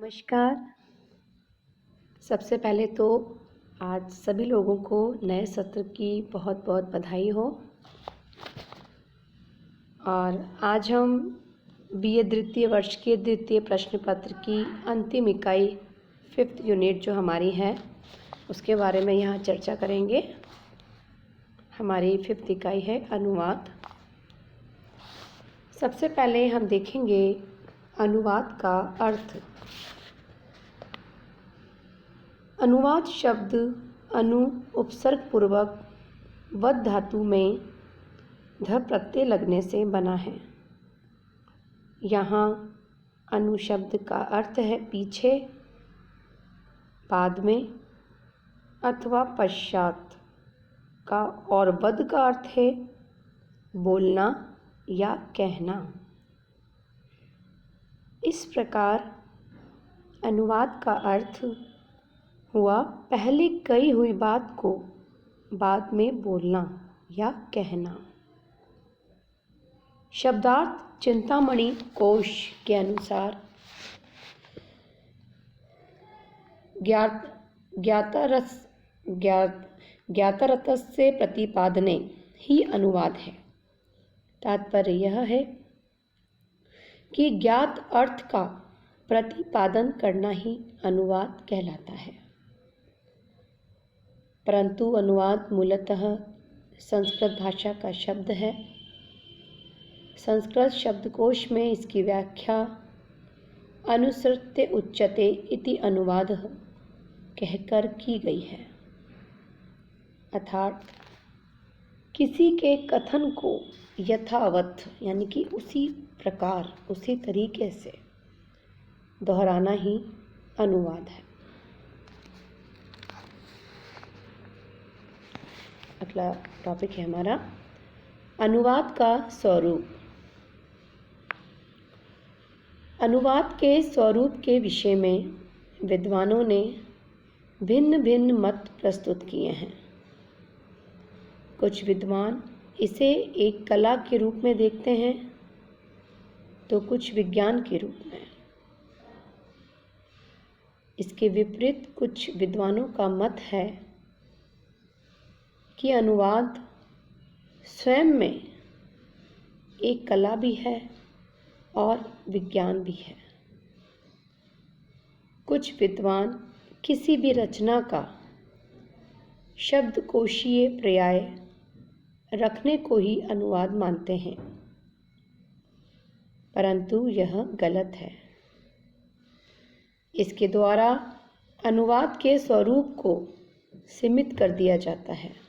नमस्कार। सबसे पहले तो आज सभी लोगों को नए सत्र की बहुत बहुत बधाई हो। और आज हम बीए द्वितीय वर्ष के द्वितीय प्रश्न पत्र की अंतिम इकाई 5th यूनिट जो हमारी है उसके बारे में यहाँ चर्चा करेंगे। हमारी 5th इकाई है अनुवाद। सबसे पहले हम देखेंगे अनुवाद का अर्थ। अनुवाद शब्द अनु उपसर्ग पूर्वक वद धातु में ध प्रत्यय लगने से बना है। यहाँ अनु शब्द का अर्थ है पीछे, बाद में अथवा पश्चात का, और वद का अर्थ है बोलना या कहना। इस प्रकार अनुवाद का अर्थ हुआ पहले कही हुई बात को बाद में बोलना या कहना। शब्दार्थ चिंतामणि कोश के अनुसार ज्ञातरतस्य प्रतिपादने ही अनुवाद है। तात्पर्य यह है कि ज्ञात अर्थ का प्रतिपादन करना ही अनुवाद कहलाता है। परंतु अनुवाद मूलतः संस्कृत भाषा का शब्द है। संस्कृत शब्दकोश में इसकी व्याख्या अनुसृत्य उच्यते इति अनुवादः कहकर की गई है, अर्थात किसी के कथन को यथावत यानी कि उसी प्रकार उसी तरीके से दोहराना ही अनुवाद है। अगला टॉपिक है हमारा अनुवाद का स्वरूप। अनुवाद के स्वरूप के विषय में विद्वानों ने भिन्न भिन्न मत प्रस्तुत किए हैं। कुछ विद्वान इसे एक कला के रूप में देखते हैं तो कुछ विज्ञान के रूप में। इसके विपरीत कुछ विद्वानों का मत है कि अनुवाद स्वयं में एक कला भी है और विज्ञान भी है। कुछ विद्वान किसी भी रचना का शब्दकोशीय पर्याय रखने को ही अनुवाद मानते हैं, परंतु यह गलत है। इसके द्वारा अनुवाद के स्वरूप को सीमित कर दिया जाता है।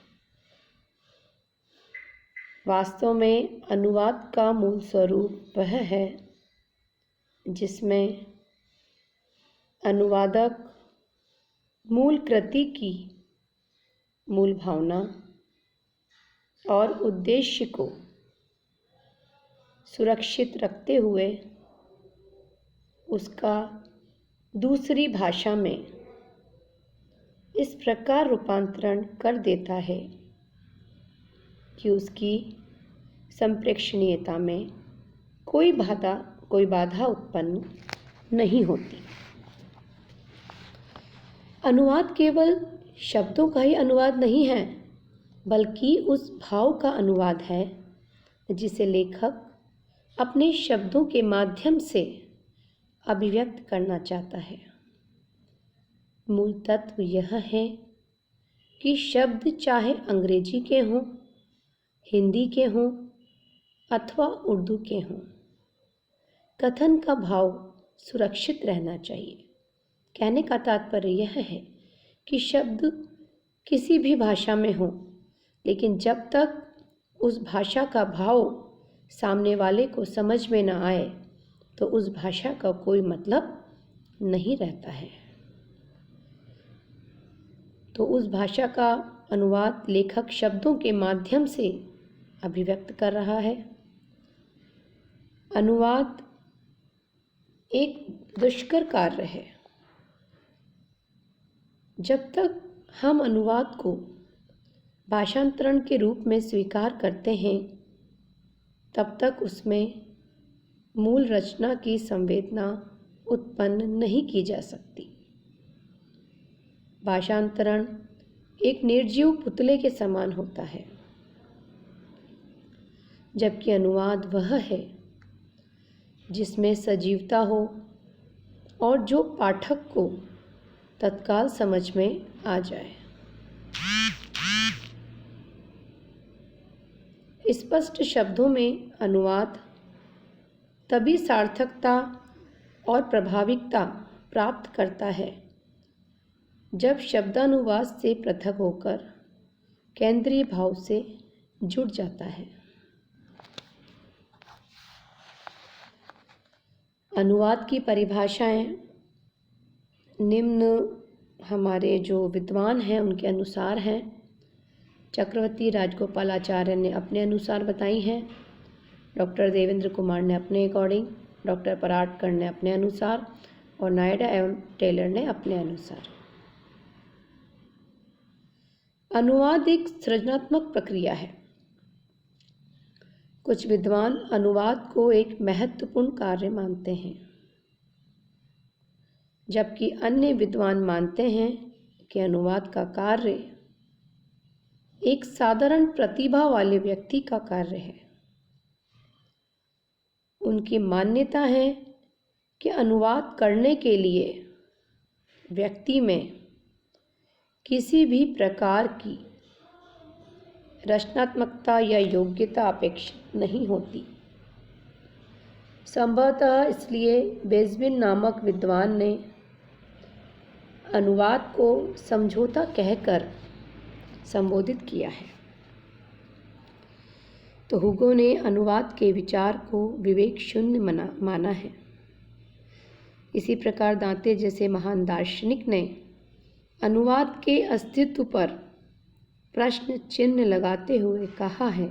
वास्तव में अनुवाद का मूल स्वरूप वह है जिसमें अनुवादक मूल कृति की मूल भावना और उद्देश्य को सुरक्षित रखते हुए उसका दूसरी भाषा में इस प्रकार रूपांतरण कर देता है कि उसकी संप्रेषणीयता में कोई बाधा उत्पन्न नहीं होती। अनुवाद केवल शब्दों का ही अनुवाद नहीं है, बल्कि उस भाव का अनुवाद है जिसे लेखक अपने शब्दों के माध्यम से अभिव्यक्त करना चाहता है। मूल तत्व यह है कि शब्द चाहे अंग्रेजी के हों, हिंदी के हों अथवा उर्दू के हों, कथन का भाव सुरक्षित रहना चाहिए। कहने का तात्पर्य यह है कि शब्द किसी भी भाषा में हो, लेकिन जब तक उस भाषा का भाव सामने वाले को समझ में न आए तो उस भाषा का कोई मतलब नहीं रहता है। तो उस भाषा का अनुवाद लेखक शब्दों के माध्यम से अभिव्यक्त कर रहा है। अनुवाद एक दुष्कर कार्य है। जब तक हम अनुवाद को भाषांतरण के रूप में स्वीकार करते हैं, तब तक उसमें मूल रचना की संवेदना उत्पन्न नहीं की जा सकती। भाषांतरण एक निर्जीव पुतले के समान होता है, जबकि अनुवाद वह है जिसमें सजीवता हो और जो पाठक को तत्काल समझ में आ जाए। स्पष्ट शब्दों में अनुवाद तभी सार्थकता और प्रभाविकता प्राप्त करता है जब शब्दानुवाद से पृथक होकर केंद्रीय भाव से जुड़ जाता है। अनुवाद की परिभाषाएं निम्न हमारे जो विद्वान हैं उनके अनुसार हैं। चक्रवर्ती राजगोपालाचार्य ने अपने अनुसार बताई हैं, डॉक्टर देवेंद्र कुमार ने अपने अकॉर्डिंग, डॉक्टर पराटकर ने अपने अनुसार और नायडा एवं टेलर ने अपने अनुसार। अनुवाद एक सृजनात्मक प्रक्रिया है। कुछ विद्वान अनुवाद को एक महत्वपूर्ण कार्य मानते हैं, जबकि अन्य विद्वान मानते हैं कि अनुवाद का कार्य एक साधारण प्रतिभा वाले व्यक्ति का कार्य है। उनकी मान्यता है कि अनुवाद करने के लिए व्यक्ति में किसी भी प्रकार की रचनात्मकता या योग्यता अपेक्षित नहीं होती। संभवतः इसलिए बेसबिन नामक विद्वान ने अनुवाद को समझौता कहकर संबोधित किया है। तो हुगो ने अनुवाद के विचार को विवेक शून्य माना है। इसी प्रकार दांते जैसे महान दार्शनिक ने अनुवाद के अस्तित्व पर प्रश्न चिन्ह लगाते हुए कहा है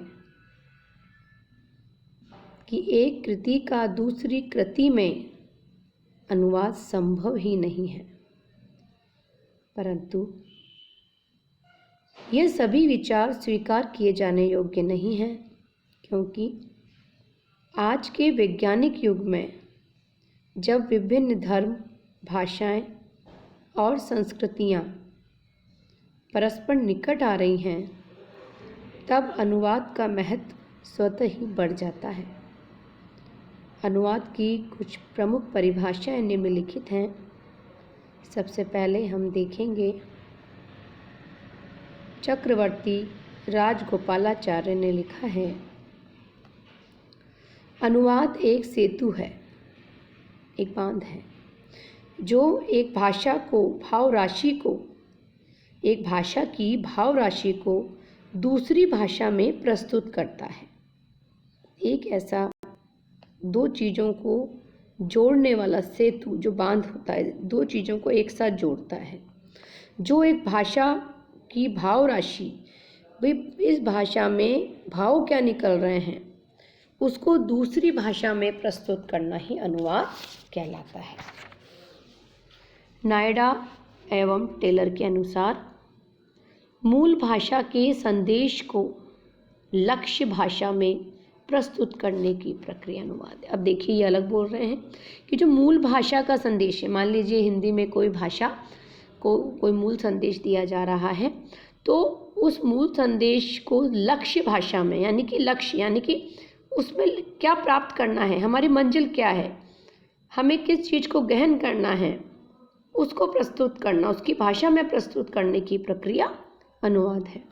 कि एक कृति का दूसरी कृति में अनुवाद संभव ही नहीं है। परंतु ये सभी विचार स्वीकार किए जाने योग्य नहीं हैं, क्योंकि आज के वैज्ञानिक युग में जब विभिन्न धर्म, भाषाएं और संस्कृतियां परस्पर निकट आ रही हैं, तब अनुवाद का महत्व स्वतः ही बढ़ जाता है। अनुवाद की कुछ प्रमुख परिभाषाएं निम्नलिखित हैं। सबसे पहले हम देखेंगे चक्रवर्ती राजगोपालाचार्य ने लिखा है, अनुवाद एक सेतु है, एक बांध है, जो एक भाषा की भाव राशि को दूसरी भाषा में प्रस्तुत करता है। एक ऐसा दो चीज़ों को जोड़ने वाला सेतु जो बांध होता है, दो चीज़ों को एक साथ जोड़ता है। जो एक भाषा की भाव राशि, भाई इस भाषा में भाव क्या निकल रहे हैं, उसको दूसरी भाषा में प्रस्तुत करना ही अनुवाद कहलाता है। नायडा एवं टेलर के अनुसार मूल भाषा के संदेश को लक्ष्य भाषा में प्रस्तुत करने की प्रक्रिया अनुवाद है। अब देखिए, ये अलग बोल रहे हैं कि जो मूल भाषा का संदेश है, मान लीजिए हिंदी में कोई भाषा को कोई मूल संदेश दिया जा रहा है, तो उस मूल संदेश को लक्ष्य भाषा में, यानी कि उसमें क्या प्राप्त करना है, हमारी मंजिल क्या है, हमें किस चीज़ को गहन करना है, उसको प्रस्तुत करना, उसकी भाषा में प्रस्तुत करने की प्रक्रिया अनुवाद है।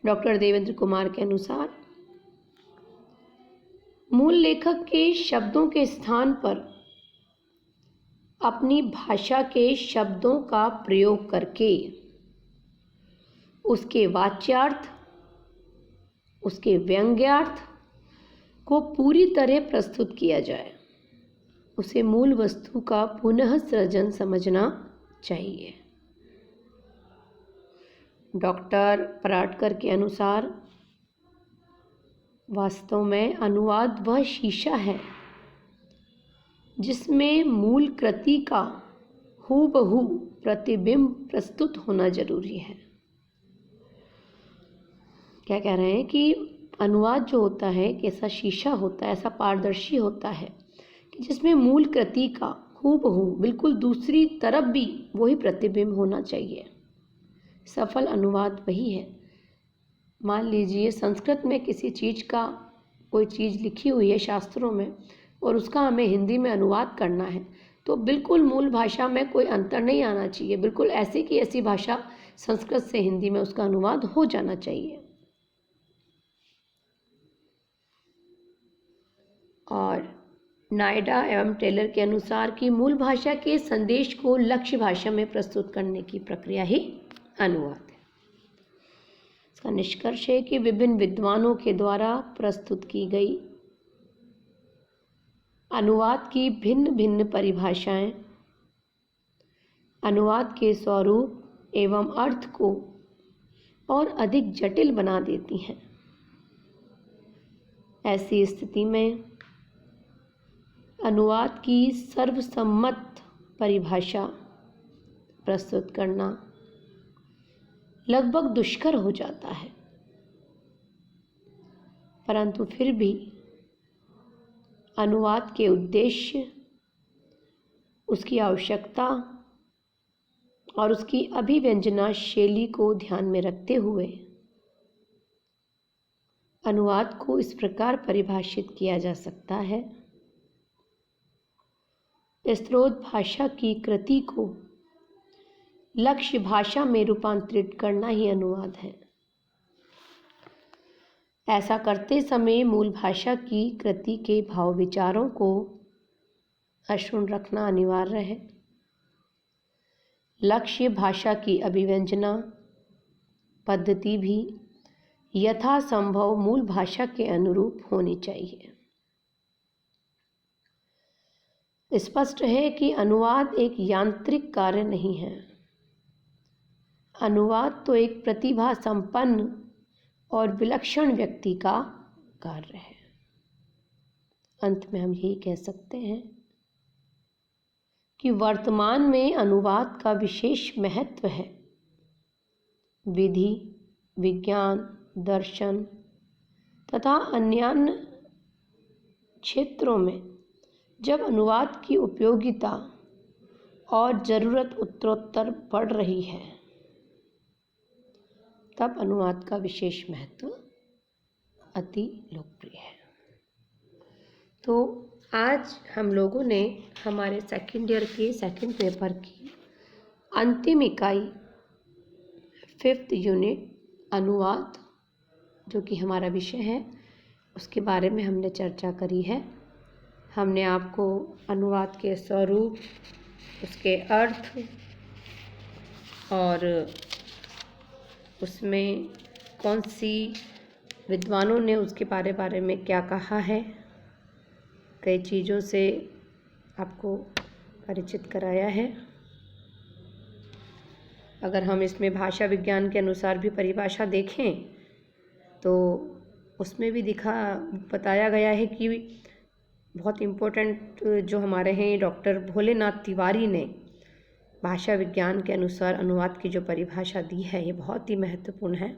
डॉक्टर देवेंद्र कुमार के अनुसार मूल लेखक के शब्दों के स्थान पर अपनी भाषा के शब्दों का प्रयोग करके उसके वाच्यार्थ, उसके व्यंग्यार्थ को पूरी तरह प्रस्तुत किया जाए, उसे मूल वस्तु का पुनः सृजन समझना चाहिए। डॉक्टर पराटकर के अनुसार वास्तव में अनुवाद वह शीशा है जिसमें मूल कृति का हूबहू प्रतिबिंब प्रस्तुत होना जरूरी है। क्या कह रहे हैं कि अनुवाद जो होता है एक ऐसा शीशा होता है, ऐसा पारदर्शी होता है कि जिसमें मूल कृति का हूबहू बिल्कुल दूसरी तरफ भी वही प्रतिबिंब होना चाहिए। सफल अनुवाद वही है। मान लीजिए संस्कृत में किसी चीज़ का कोई चीज़ लिखी हुई है शास्त्रों में और उसका हमें हिंदी में अनुवाद करना है, तो बिल्कुल मूल भाषा में कोई अंतर नहीं आना चाहिए। बिल्कुल ऐसी की ऐसी भाषा संस्कृत से हिंदी में उसका अनुवाद हो जाना चाहिए। और नायडा एवं टेलर के अनुसार कि मूल भाषा के संदेश को लक्ष्य भाषा में प्रस्तुत करने की प्रक्रिया ही अनुवाद है। इसका निष्कर्ष है कि विभिन्न विद्वानों के द्वारा प्रस्तुत की गई अनुवाद की भिन्न भिन्न परिभाषाएं अनुवाद के स्वरूप एवं अर्थ को और अधिक जटिल बना देती हैं। ऐसी स्थिति में अनुवाद की सर्वसम्मत परिभाषा प्रस्तुत करना लगभग दुष्कर हो जाता है, परंतु फिर भी अनुवाद के उद्देश्य, उसकी आवश्यकता और उसकी अभिव्यंजना शैली को ध्यान में रखते हुए अनुवाद को इस प्रकार परिभाषित किया जा सकता है। स्रोत भाषा की कृति को लक्ष्य भाषा में रूपांतरित करना ही अनुवाद है। ऐसा करते समय मूल भाषा की कृति के भाव विचारों को अक्षुण्ण रखना अनिवार्य है। लक्ष्य भाषा की अभिव्यंजना पद्धति भी यथासंभव मूल भाषा के अनुरूप होनी चाहिए। स्पष्ट है कि अनुवाद एक यांत्रिक कार्य नहीं है। अनुवाद तो एक प्रतिभा संपन्न और विलक्षण व्यक्ति का कार्य है। अंत में हम यही कह सकते हैं कि वर्तमान में अनुवाद का विशेष महत्व है। विधि, विज्ञान, दर्शन तथा अन्य क्षेत्रों में जब अनुवाद की उपयोगिता और ज़रूरत उत्तरोत्तर बढ़ रही है, तब अनुवाद का विशेष महत्व अति लोकप्रिय है। तो आज हम लोगों ने हमारे सेकेंड ईयर के सेकेंड पेपर की अंतिम इकाई 5th यूनिट अनुवाद, जो कि हमारा विषय है, उसके बारे में हमने चर्चा करी है। हमने आपको अनुवाद के स्वरूप, उसके अर्थ और उसमें कौन सी विद्वानों ने उसके बारे में क्या कहा है, कई चीज़ों से आपको परिचित कराया है। अगर हम इसमें भाषा विज्ञान के अनुसार भी परिभाषा देखें तो उसमें भी बताया गया है कि बहुत इम्पोर्टेंट जो हमारे हैं डॉक्टर भोलेनाथ तिवारी ने भाषा विज्ञान के अनुसार अनुवाद की जो परिभाषा दी है, ये बहुत ही महत्वपूर्ण है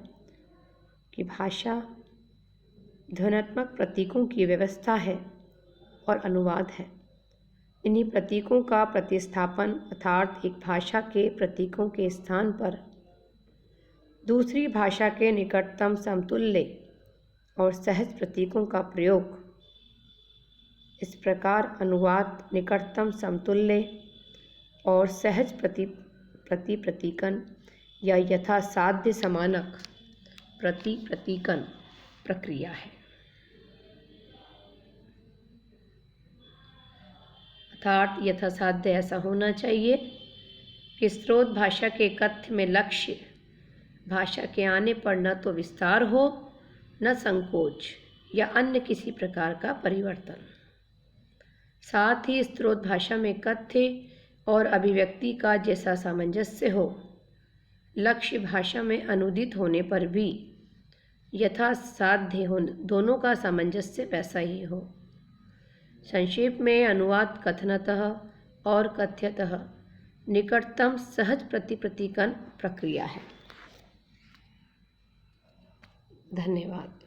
कि भाषा ध्वन्यात्मक प्रतीकों की व्यवस्था है और अनुवाद है। इन्हीं प्रतीकों का प्रतिस्थापन अर्थात एक भाषा के प्रतीकों के स्थान पर दूसरी भाषा के निकटतम समतुल्य और सहज प्रतीकों का प्रयोग। इस प्रकार अनुवाद निकटतम समतुल्य और सहज प्रतीकन या यथासाध्य समानक प्रतीकन प्रक्रिया है। अर्थात यथासाध्य ऐसा होना चाहिए कि स्रोत भाषा के कथ्य में लक्ष्य भाषा के आने पर न तो विस्तार हो, न संकोच या अन्य किसी प्रकार का परिवर्तन। साथ ही स्रोत भाषा में कथ्य और अभिव्यक्ति का जैसा सामंजस्य हो, लक्ष्य भाषा में अनुदित होने पर भी यथासाध्य हो, दोनों का सामंजस्य वैसा ही हो। संक्षेप में अनुवाद कथनतः और कथ्यतः निकटतम सहज प्रतीकन प्रक्रिया है। धन्यवाद।